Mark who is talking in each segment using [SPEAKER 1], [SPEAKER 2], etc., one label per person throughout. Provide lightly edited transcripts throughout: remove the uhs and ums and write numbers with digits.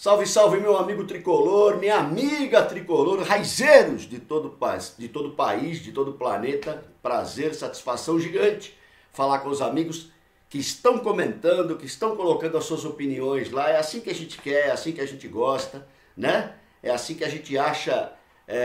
[SPEAKER 1] Salve, salve, meu amigo tricolor, minha amiga tricolor, raizeiros de todo o país, de todo o planeta. Prazer, satisfação gigante falar com os amigos que estão comentando, que estão colocando as suas opiniões lá. É assim que a gente quer, é assim que a gente gosta, né? É assim que a gente acha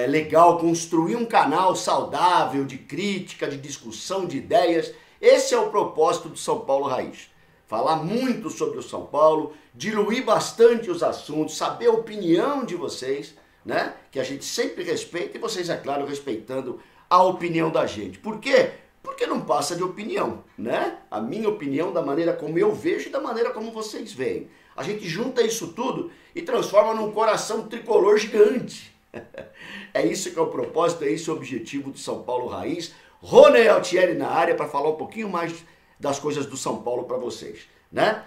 [SPEAKER 1] legal construir um canal saudável de crítica, de discussão de ideias. Esse é o propósito do São Paulo Raiz. Falar muito sobre o São Paulo, diluir bastante os assuntos, saber a opinião de vocês, né? Que a gente sempre respeita e vocês, é claro, respeitando a opinião da gente. Por quê? Porque não passa de opinião, né? A minha opinião da maneira como eu vejo e da maneira como vocês veem. A gente junta isso tudo e transforma num coração tricolor gigante. É isso que é o propósito, é esse o objetivo do São Paulo Raiz. Rony Altieri na área para falar um pouquinho mais das coisas do São Paulo para vocês, né?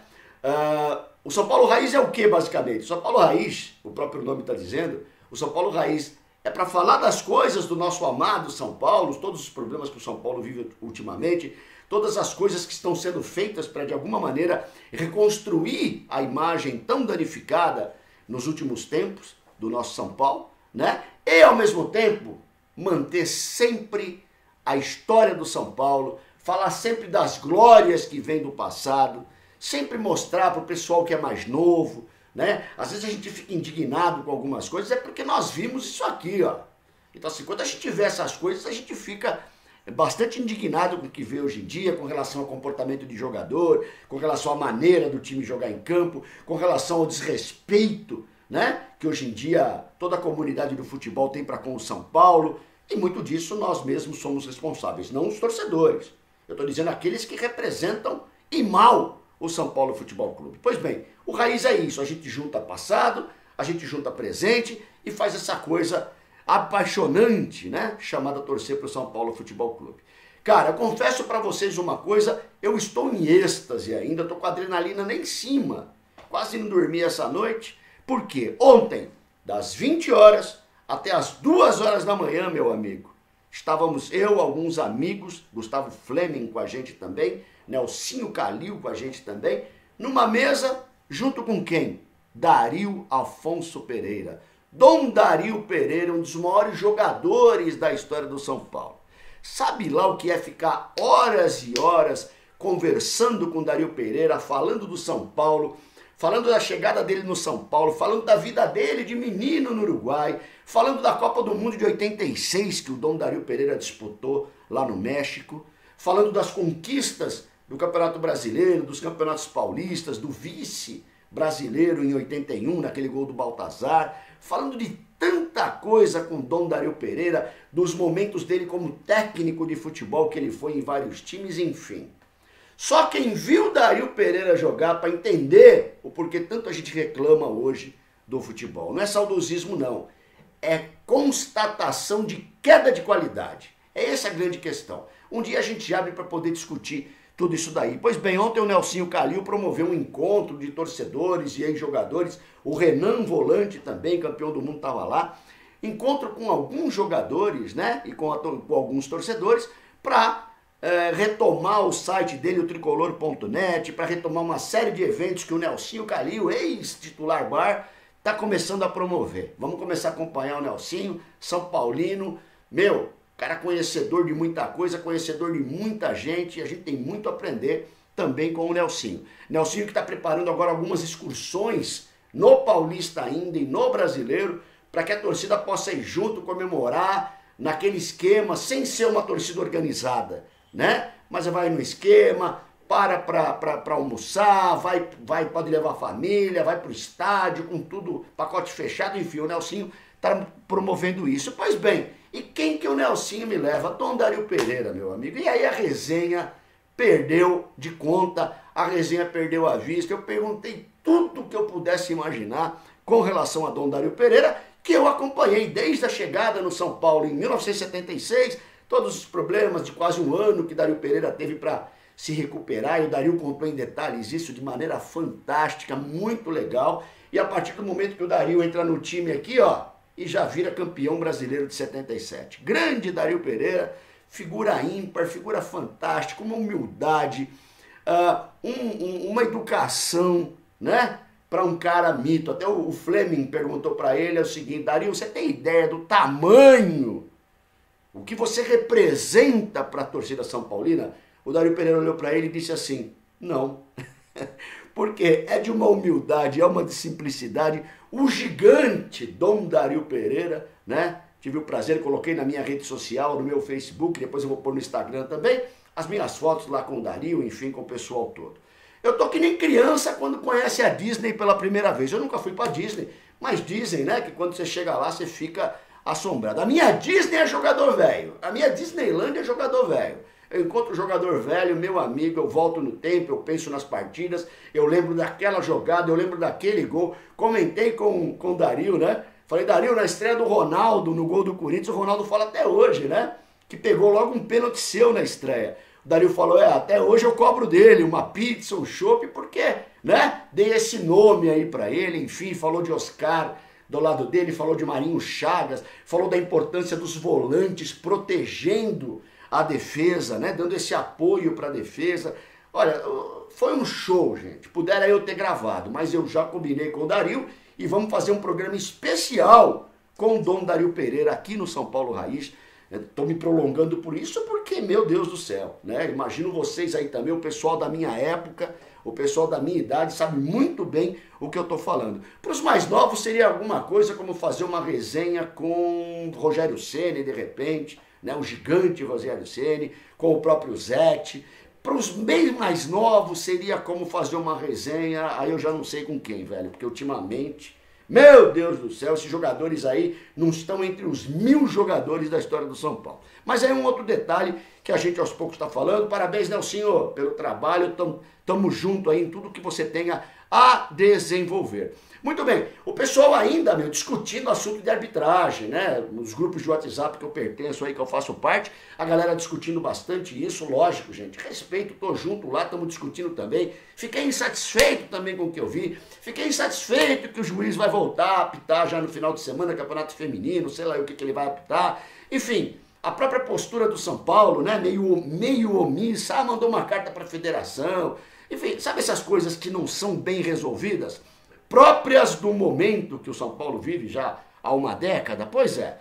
[SPEAKER 1] O São Paulo Raiz é o que, basicamente? O São Paulo Raiz, o próprio nome está dizendo, o São Paulo Raiz é para falar das coisas do nosso amado São Paulo, todos os problemas que o São Paulo vive ultimamente, todas as coisas que estão sendo feitas para, de alguma maneira, reconstruir a imagem tão danificada nos últimos tempos do nosso São Paulo, né? E, ao mesmo tempo, manter sempre a história do São Paulo, falar sempre das glórias que vêm do passado, sempre mostrar para o pessoal que é mais novo, né? Às vezes a gente fica indignado com algumas coisas, é porque nós vimos isso aqui, ó. Então assim, quando a gente vê essas coisas, a gente fica bastante indignado com o que vê hoje em dia, com relação ao comportamento de jogador, com relação à maneira do time jogar em campo, com relação ao desrespeito, né? Que hoje em dia toda a comunidade do futebol tem para com o São Paulo, e muito disso nós mesmos somos responsáveis, não os torcedores. Eu estou dizendo aqueles que representam e mal o São Paulo Futebol Clube. Pois bem, o Raiz é isso, a gente junta passado, a gente junta presente e faz essa coisa apaixonante, né? Chamada torcer para o São Paulo Futebol Clube. Cara, eu confesso para vocês uma coisa, eu estou em êxtase ainda, estou com a adrenalina lá em cima, quase não dormi essa noite, porque ontem, das 20 horas até as 2 horas da manhã, meu amigo, estávamos eu, alguns amigos, Gustavo Fleming com a gente também, Nelsinho Calil com a gente também, numa mesa, junto com quem? Dario Afonso Pereira. Dom Dario Pereira, um dos maiores jogadores da história do São Paulo. Sabe lá o que é ficar horas e horas conversando com Dario Pereira, falando do São Paulo, falando da chegada dele no São Paulo, falando da vida dele de menino no Uruguai, falando da Copa do Mundo de 86 que o Dom Dario Pereira disputou lá no México, falando das conquistas do Campeonato Brasileiro, dos Campeonatos Paulistas, do vice brasileiro em 81, naquele gol do Baltazar, falando de tanta coisa com o Dom Dario Pereira, dos momentos dele como técnico de futebol que ele foi em vários times, enfim. Só quem viu Dario Pereira jogar para entender o porquê tanto a gente reclama hoje do futebol. Não é saudosismo, não. É constatação de queda de qualidade. É essa a grande questão. Um dia a gente abre para poder discutir tudo isso daí. Pois bem, ontem o Nelsinho Calil promoveu um encontro de torcedores e ex-jogadores. O Renan Volante também, campeão do mundo, estava lá. Encontro com alguns jogadores, né? E com alguns torcedores para retomar o site dele, o tricolor.net, para retomar uma série de eventos que o Nelsinho Calil, ex-titular bar, está começando a promover. Vamos começar a acompanhar o Nelsinho, São Paulino, meu, cara conhecedor de muita coisa, conhecedor de muita gente, e a gente tem muito a aprender também com o Nelsinho. Nelsinho que está preparando agora algumas excursões no Paulista ainda e no Brasileiro, para que a torcida possa ir junto, comemorar naquele esquema, sem ser uma torcida organizada, né? Mas vai no esquema, para almoçar, pode levar a família, vai para o estádio, com tudo, pacote fechado, enfim, o Nelsinho está promovendo isso. Pois bem, e quem que o Nelsinho me leva? Dom Dario Pereira, meu amigo. E aí a resenha perdeu de conta, a resenha perdeu a vista, eu perguntei tudo que eu pudesse imaginar com relação a Dom Dario Pereira, que eu acompanhei desde a chegada no São Paulo em 1976, todos os problemas de quase um ano que Dario Pereira teve para se recuperar, e o Dario contou em detalhes isso de maneira fantástica, muito legal, e a partir do momento que o Dario entra no time aqui, ó, e já vira campeão brasileiro de 77. Grande Dario Pereira, figura ímpar, figura fantástica, uma humildade, uma educação, né? para um cara mito. Até o Fleming perguntou para ele, é o seguinte: Dario, você tem ideia do tamanho, o que você representa para a torcida São Paulina? O Dario Pereira olhou para ele e disse assim: não. Porque é de uma humildade, é uma de simplicidade. O gigante Dom Dario Pereira, né? Tive o prazer, coloquei na minha rede social, no meu Facebook, depois eu vou pôr no Instagram também, as minhas fotos lá com o Dario, enfim, com o pessoal todo. Eu tô que nem criança quando conhece a Disney pela primeira vez. Eu nunca fui pra Disney, mas dizem, né, que quando você chega lá, você fica assombrado. A minha Disney é jogador velho. A minha Disneylandia é jogador velho. Eu encontro o jogador velho, meu amigo, eu volto no tempo, eu penso nas partidas, eu lembro daquela jogada, eu lembro daquele gol. Comentei com o Dario, né? Falei, Dario, na estreia do Ronaldo, no gol do Corinthians, o Ronaldo fala até hoje, né? Que pegou logo um pênalti seu na estreia. O Dario falou, até hoje eu cobro dele uma pizza, um chopp, porque, né? Dei esse nome aí pra ele, enfim, falou de Oscar do lado dele, falou de Marinho Chagas, falou da importância dos volantes protegendo a defesa, né? Dando esse apoio para a defesa. Olha, foi um show, gente. Pudera eu ter gravado, mas eu já combinei com o Dario e vamos fazer um programa especial com o Dom Dario Pereira aqui no São Paulo Raiz. Estou me prolongando por isso porque, meu Deus do céu, né? Imagino vocês aí também, o pessoal da minha época, o pessoal da minha idade sabe muito bem o que eu estou falando. Para os mais novos seria alguma coisa como fazer uma resenha com Rogério Ceni, de repente, né, o gigante Rogério Ceni, com o próprio Zete. Para os bem mais novos seria como fazer uma resenha, aí eu já não sei com quem, velho, porque ultimamente, meu Deus do céu, esses jogadores aí não estão entre os 1000 jogadores da história do São Paulo. Mas é um outro detalhe que a gente aos poucos está falando. Parabéns, Nelsinho, pelo trabalho, estamos juntos aí em tudo que você tenha a desenvolver. Muito bem, o pessoal ainda, discutindo assunto de arbitragem, né? Nos grupos de WhatsApp que eu pertenço aí, que eu faço parte, a galera discutindo bastante isso, lógico, gente. Respeito, tô junto lá, estamos discutindo também. Fiquei insatisfeito também com o que eu vi. Fiquei insatisfeito que o juiz vai voltar a apitar já no final de semana, campeonato feminino, sei lá o que ele vai apitar. Enfim, a própria postura do São Paulo, né? Meio omissa, mandou uma carta para a federação. Enfim, sabe essas coisas que não são bem resolvidas? Próprias do momento que o São Paulo vive já há uma década? Pois é.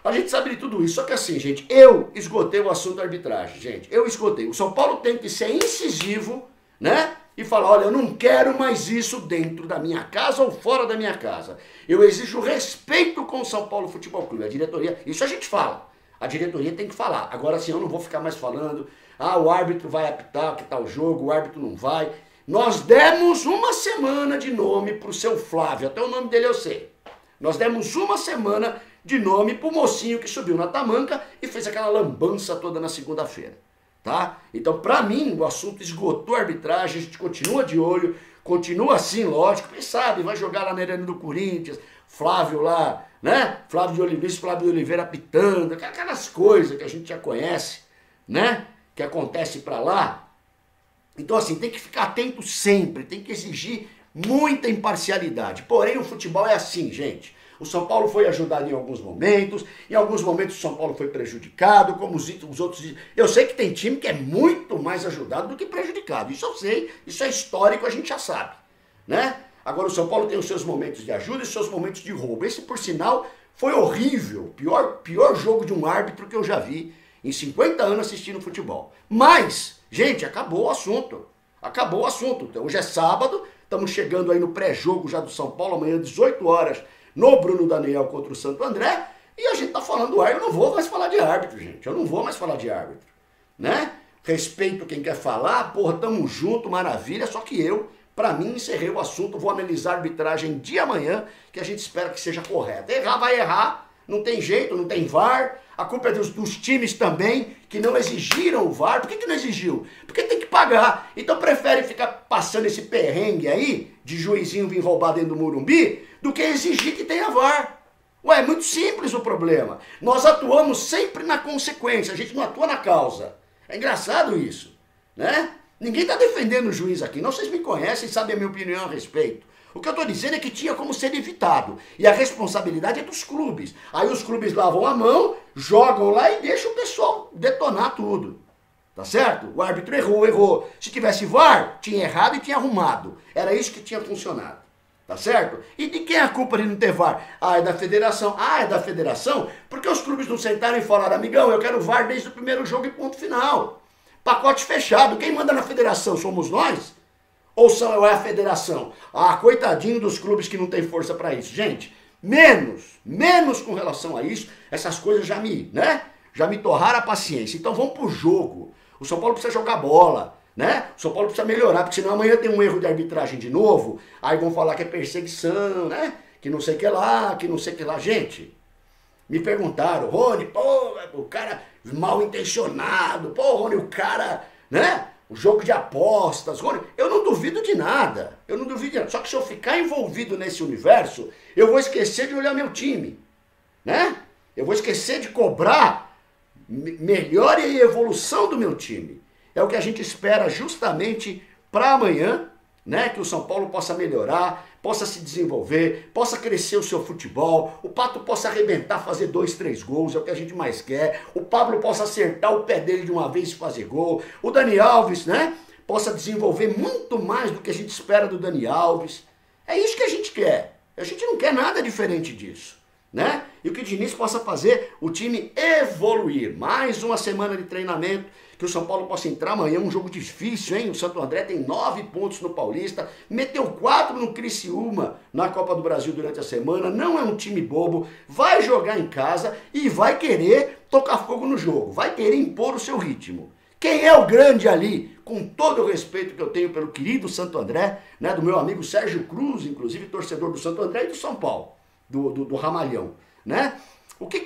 [SPEAKER 1] A gente sabe de tudo isso, só que assim, gente, eu esgotei o assunto da arbitragem, gente. Eu esgotei. O São Paulo tem que ser incisivo, né? E falar, olha, eu não quero mais isso dentro da minha casa ou fora da minha casa. Eu exijo respeito com o São Paulo Futebol Clube. A diretoria, isso a gente fala. A diretoria tem que falar. Agora sim, eu não vou ficar mais falando, o árbitro vai apitar que tal jogo, o árbitro não vai. Nós demos uma semana de nome para o seu Flávio, até o nome dele eu sei. Nós demos uma semana de nome para o mocinho que subiu na tamanca e fez aquela lambança toda na segunda-feira, tá? Então, para mim, o assunto esgotou a arbitragem, a gente continua de olho, continua assim, lógico, quem sabe, vai jogar lá na arena do Corinthians, Flávio lá, né? Flávio de Oliveira apitando, aquelas coisas que a gente já conhece, né? Que acontece para lá. Então, assim, tem que ficar atento sempre, tem que exigir muita imparcialidade. Porém, o futebol é assim, gente. O São Paulo foi ajudado em alguns momentos o São Paulo foi prejudicado, como os outros... Eu sei que tem time que é muito mais ajudado do que prejudicado, isso eu sei, isso é histórico, a gente já sabe, né? Agora, o São Paulo tem os seus momentos de ajuda e os seus momentos de roubo. Esse, por sinal, foi horrível, pior jogo de um árbitro que eu já vi em 50 anos assistindo futebol. Mas... gente, acabou o assunto. Acabou o assunto. Então, hoje é sábado, estamos chegando aí no pré-jogo já do São Paulo, amanhã 18 horas, no Bruno Daniel contra o Santo André, e a gente tá falando do árbitro. Eu não vou mais falar de árbitro, gente. Eu não vou mais falar de árbitro, né? Respeito quem quer falar, porra, tamo junto, maravilha, só que eu, pra mim, encerrei o assunto, vou analisar a arbitragem de amanhã, que a gente espera que seja correta. Errar vai errar, não tem jeito, não tem VAR. A culpa é dos times também, que não exigiram o VAR. Por que não exigiu? Porque tem que pagar. Então prefere ficar passando esse perrengue aí, de juizinho vir roubar dentro do Morumbi, do que exigir que tenha VAR. Ué, é muito simples o problema. Nós atuamos sempre na consequência, a gente não atua na causa. É engraçado isso, né? Ninguém está defendendo o juiz aqui. Não, vocês me conhecem e sabem a minha opinião a respeito. O que eu estou dizendo é que tinha como ser evitado. E a responsabilidade é dos clubes. Aí os clubes lavam a mão, jogam lá e deixam o pessoal detonar tudo. Tá certo? O árbitro errou. Se tivesse VAR, tinha errado e tinha arrumado. Era isso que tinha funcionado. Tá certo? E de quem é a culpa de não ter VAR? Ah, é da federação. Ah, é da federação? Porque os clubes não sentaram e falaram, amigão, eu quero VAR desde o primeiro jogo e ponto final. Pacote fechado. Quem manda na federação somos nós? Ou é a federação? Ah, coitadinho dos clubes que não tem força para isso. Gente, menos com relação a isso, essas coisas já me torraram a paciência. Então vamos pro jogo. O São Paulo precisa jogar bola, né? O São Paulo precisa melhorar, porque senão amanhã tem um erro de arbitragem de novo, aí vão falar que é perseguição, né? Que não sei o que lá, que não sei o que lá. Gente, me perguntaram, Rony, pô, o cara mal intencionado, pô, Rony, o cara, né? O jogo de apostas, Rony, eu não duvido de nada, Só que se eu ficar envolvido nesse universo, eu vou esquecer de olhar meu time, né? Eu vou esquecer de cobrar melhora e evolução do meu time. É o que a gente espera justamente para amanhã, né? Que o São Paulo possa melhorar, possa se desenvolver, possa crescer o seu futebol, o Pato possa arrebentar, fazer 2, 3 gols, é o que a gente mais quer, o Pablo possa acertar o pé dele de uma vez e fazer gol, o Dani Alves, né? Possa desenvolver muito mais do que a gente espera do Dani Alves. É isso que a gente quer. A gente não quer nada diferente disso, né? E o que o Diniz possa fazer o time evoluir. Mais uma semana de treinamento, que o São Paulo possa entrar amanhã, um jogo difícil, hein? O Santo André tem 9 pontos no Paulista, meteu 4 no Criciúma na Copa do Brasil durante a semana, não é um time bobo, vai jogar em casa e vai querer tocar fogo no jogo, vai querer impor o seu ritmo. Quem é o grande ali, com todo o respeito que eu tenho pelo querido Santo André, né, do meu amigo Sérgio Cruz, inclusive torcedor do Santo André e do São Paulo, do Ramalhão, né? O que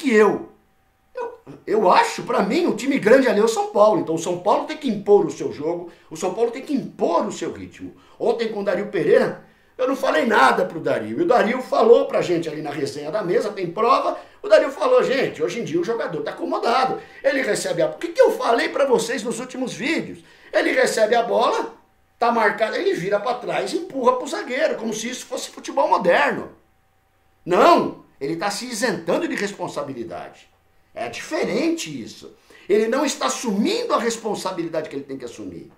[SPEAKER 1] eu acho, pra mim, o time grande ali é o São Paulo. Então o São Paulo tem que impor o seu jogo, o São Paulo tem que impor o seu ritmo. Ontem com o Dario Pereira, eu não falei nada pro Dario. E o Dario falou pra gente ali na resenha da mesa, tem prova. O Dario falou, gente, hoje em dia o jogador tá acomodado. Ele recebe a... O que eu falei pra vocês nos últimos vídeos? Ele recebe a bola, tá marcado, ele vira pra trás e empurra pro zagueiro, como se isso fosse futebol moderno. Não, ele tá se isentando de responsabilidade. É diferente isso. Ele não está assumindo a responsabilidade que ele tem que assumir,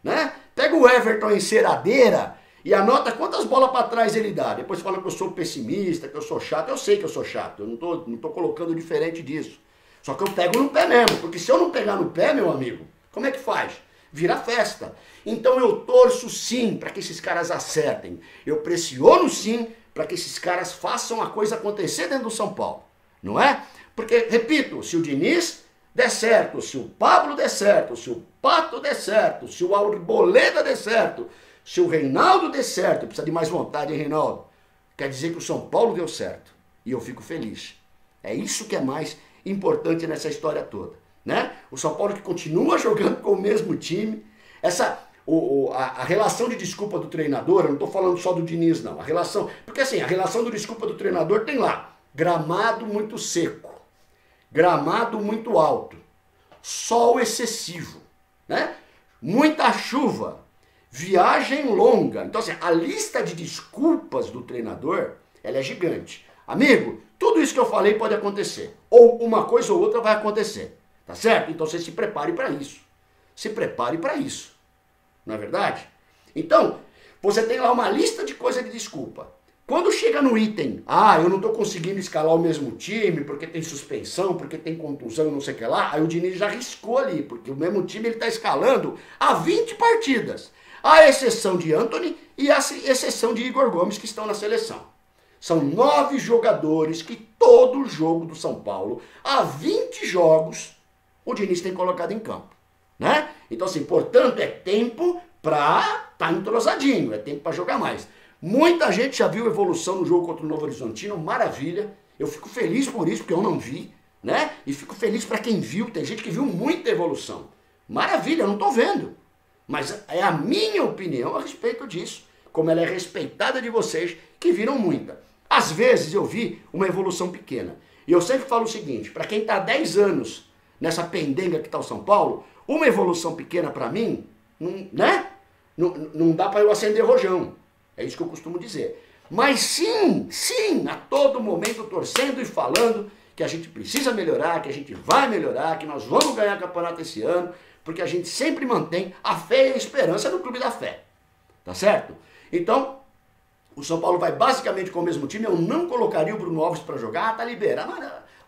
[SPEAKER 1] né? Pega o Everton em ceradeira e anota quantas bolas para trás ele dá. Depois fala que eu sou pessimista, que eu sou chato. Eu sei que eu sou chato, eu não tô colocando diferente disso. Só que eu pego no pé mesmo, porque se eu não pegar no pé, meu amigo, como é que faz? Vira festa. Então eu torço sim para que esses caras acertem. Eu pressiono sim para que esses caras façam a coisa acontecer dentro do São Paulo, não é? Porque, repito, se o Diniz der certo, se o Pablo der certo, se o Pato der certo, se o Arboleda der certo, se o Reinaldo der certo, precisa de mais vontade, hein, Reinaldo? Quer dizer que o São Paulo deu certo. E eu fico feliz. É isso que é mais importante nessa história toda, né? O São Paulo que continua jogando com o mesmo time. A relação de desculpa do treinador, eu não estou falando só do Diniz, não. Porque assim, a relação de desculpa do treinador tem lá. Gramado muito seco. Gramado muito alto, sol excessivo, né? Muita chuva, viagem longa. Então assim, a lista de desculpas do treinador, ela é gigante. Amigo, tudo isso que eu falei pode acontecer. Ou uma coisa ou outra vai acontecer, tá certo? Então você se prepare para isso. Se prepare para isso, não é verdade? Então, você tem lá uma lista de coisas de desculpa. Quando chega no item, eu não estou conseguindo escalar o mesmo time, porque tem suspensão, porque tem contusão, não sei o que lá, aí o Diniz já riscou ali, porque o mesmo time ele está escalando há 20 partidas, à exceção de Antony e à exceção de Igor Gomes, que estão na seleção. São 9 jogadores que todo jogo do São Paulo, há 20 jogos, o Diniz tem colocado em campo, né? Então assim, portanto, é tempo para estar entrosadinho, é tempo para jogar mais. Muita gente já viu evolução no jogo contra o Novo Horizontino, maravilha. Eu fico feliz por isso, porque eu não vi, né? E fico feliz para quem viu, tem gente que viu muita evolução. Maravilha, eu não estou vendo. Mas é a minha opinião a respeito disso, como ela é respeitada de vocês, que viram muita. Às vezes eu vi uma evolução pequena. E eu sempre falo o seguinte, para quem está há 10 anos nessa pendenga que está o São Paulo, uma evolução pequena para mim, não dá para eu acender rojão. É isso que eu costumo dizer. Mas sim, a todo momento torcendo e falando que a gente precisa melhorar, que a gente vai melhorar, que nós vamos ganhar campeonato esse ano, porque a gente sempre mantém a fé e a esperança no Clube da Fé. Tá certo? Então, o São Paulo vai basicamente com o mesmo time. Eu não colocaria o Bruno Alves para jogar, tá liberado.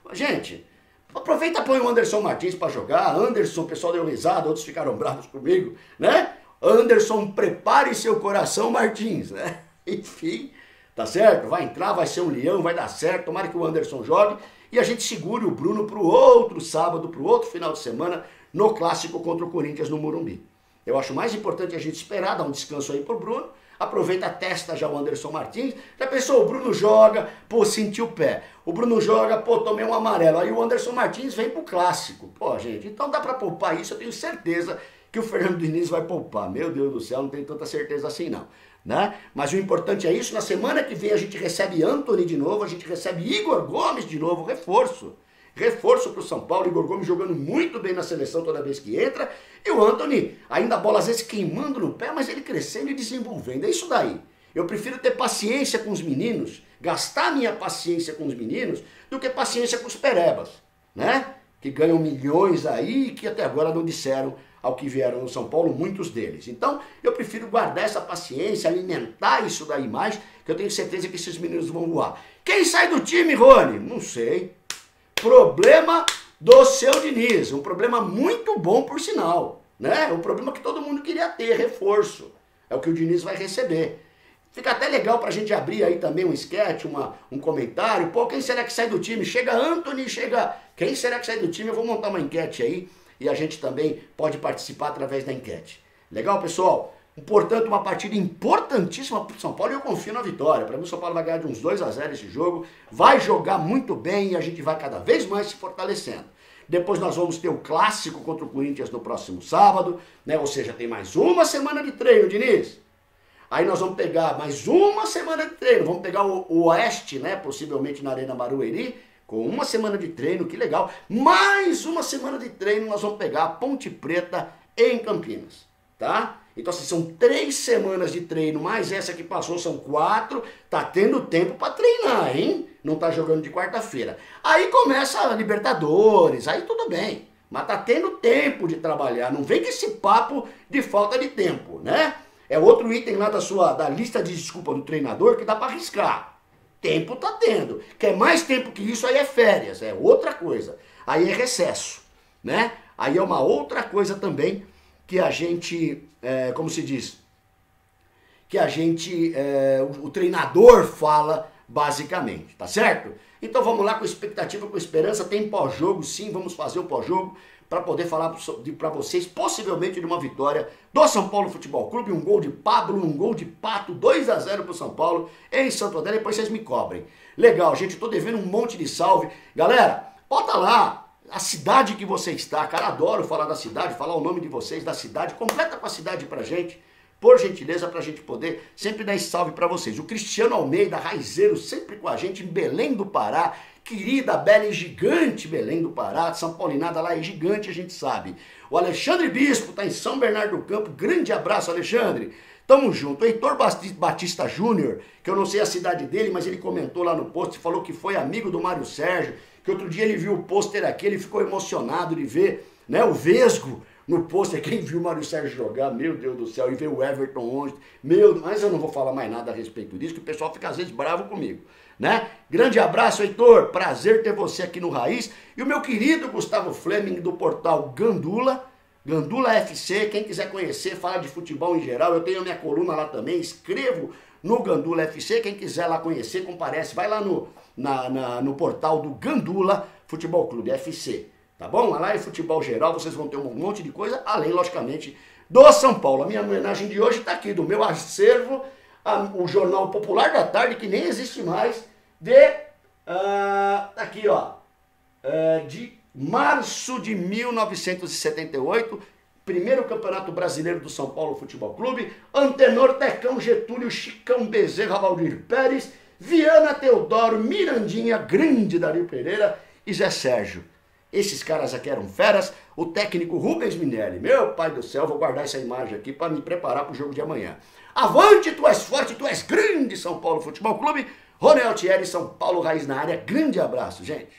[SPEAKER 1] Mas, gente, aproveita e põe o Anderson Martins para jogar. Anderson, o pessoal deu risada, outros ficaram bravos comigo, né? Anderson, prepare seu coração, Martins, né? Enfim, tá certo? Vai entrar, vai ser um leão, vai dar certo. Tomara que o Anderson jogue e a gente segure o Bruno pro outro sábado, pro outro final de semana, no clássico contra o Corinthians no Morumbi. Eu acho mais importante a gente esperar, dar um descanso aí pro Bruno. Aproveita, testa já o Anderson Martins. Já pensou, o Bruno joga, pô, sentiu o pé. O Bruno joga, pô, tomei um amarelo. Aí o Anderson Martins vem pro clássico. Pô, gente, então dá pra poupar isso. Eu tenho certeza que o Fernando Diniz vai poupar. Meu Deus do céu, não tenho tanta certeza assim não, né? Mas o importante é isso. Na semana que vem a gente recebe Antony de novo, a gente recebe Igor Gomes de novo, reforço. Reforço para o São Paulo, Igor Gomes jogando muito bem na seleção toda vez que entra. E o Antony, ainda a bola às vezes queimando no pé, mas ele crescendo e desenvolvendo. É isso daí. Eu prefiro ter paciência com os meninos, gastar minha paciência com os meninos, do que paciência com os perebas, né? Que ganham milhões aí e que até agora não disseram ao que vieram no São Paulo, muitos deles. Então, eu prefiro guardar essa paciência, alimentar isso daí mais, que eu tenho certeza que esses meninos vão voar. Quem sai do time, Rony? Não sei. Problema do seu Diniz, um problema muito bom por sinal, né? É um problema que todo mundo queria ter, reforço. É o que o Diniz vai receber. Fica até legal pra gente abrir aí também um sketch, um comentário. Pô, quem será que sai do time? Chega Antony, chega... Quem será que sai do time? Eu vou montar uma enquete aí e a gente também pode participar através da enquete. Legal, pessoal? Portanto, uma partida importantíssima para o São Paulo e eu confio na vitória. Para mim, o São Paulo vai ganhar de uns 2-0 esse jogo, vai jogar muito bem e a gente vai cada vez mais se fortalecendo. Depois nós vamos ter o clássico contra o Corinthians no próximo sábado, né? Ou seja, tem mais uma semana de treino, Diniz. Aí nós vamos pegar mais uma semana de treino, vamos pegar o Oeste, né? Possivelmente na Arena Barueri, com uma semana de treino, que legal. Mais uma semana de treino nós vamos pegar a Ponte Preta em Campinas, tá? Então, assim, são 3 semanas de treino, mais essa que passou, são 4. Tá tendo tempo para treinar, hein? Não tá jogando de quarta-feira. Aí começa a Libertadores, aí tudo bem. Mas tá tendo tempo de trabalhar. Não vem com esse papo de falta de tempo, né? É outro item lá da lista de desculpa do treinador que dá para arriscar. Tempo tá tendo. Quer mais tempo que isso, aí é férias, é outra coisa. Aí é recesso, né? Aí é uma outra coisa também que a gente, como se diz, que a gente, o treinador fala basicamente, tá certo? Então vamos lá com expectativa, com esperança, tem pós-jogo sim, vamos fazer o pós-jogo para poder falar para vocês possivelmente de uma vitória do São Paulo Futebol Clube, um gol de Pablo, um gol de Pato, 2-0 pro São Paulo em Santo André, depois vocês me cobrem. Legal, gente, tô devendo um monte de salve. Galera, bota lá a cidade que você está, cara, adoro falar da cidade, falar o nome de vocês, da cidade, completa com a cidade pra gente, por gentileza, pra gente poder sempre dar esse salve pra vocês. O Cristiano Almeida, raizeiro, sempre com a gente em Belém do Pará, querida, bela e gigante Belém do Pará, São Paulinada lá é gigante, a gente sabe. O Alexandre Bispo tá em São Bernardo do Campo, grande abraço, Alexandre. Tamo junto. O Heitor Batista Júnior, que eu não sei a cidade dele, mas ele comentou lá no post, falou que foi amigo do Mário Sérgio, que outro dia ele viu o pôster aqui, ele ficou emocionado de ver, né, o Vesgo no pôster. Quem viu o Mário Sérgio jogar, meu Deus do céu, e ver o Everton ontem, mas eu não vou falar mais nada a respeito disso, que o pessoal fica às vezes bravo comigo, né? Grande abraço, Heitor, prazer ter você aqui no Raiz, e o meu querido Gustavo Fleming do portal Gandula FC, quem quiser conhecer, fala de futebol em geral, eu tenho a minha coluna lá também, escrevo no Gandula FC, quem quiser lá conhecer, comparece, vai lá no portal do Gandula Futebol Clube FC, tá bom? Lá é futebol geral, vocês vão ter um monte de coisa, além, logicamente, do São Paulo. A minha homenagem de hoje tá aqui, do meu acervo, o Jornal Popular da Tarde, que nem existe mais, aqui ó, de março de 1978, primeiro Campeonato Brasileiro do São Paulo Futebol Clube, Antenor, Tecão, Getúlio, Chicão, Bezerra, Valdir Pérez, Viana, Teodoro, Mirandinha, grande Dario Pereira e Zé Sérgio. Esses caras aqui eram feras, o técnico Rubens Minelli. Meu pai do céu, vou guardar essa imagem aqui para me preparar para o jogo de amanhã. Avante, tu és forte, tu és grande, São Paulo Futebol Clube. Rony Altieri, São Paulo Raiz na área. Grande abraço, gente.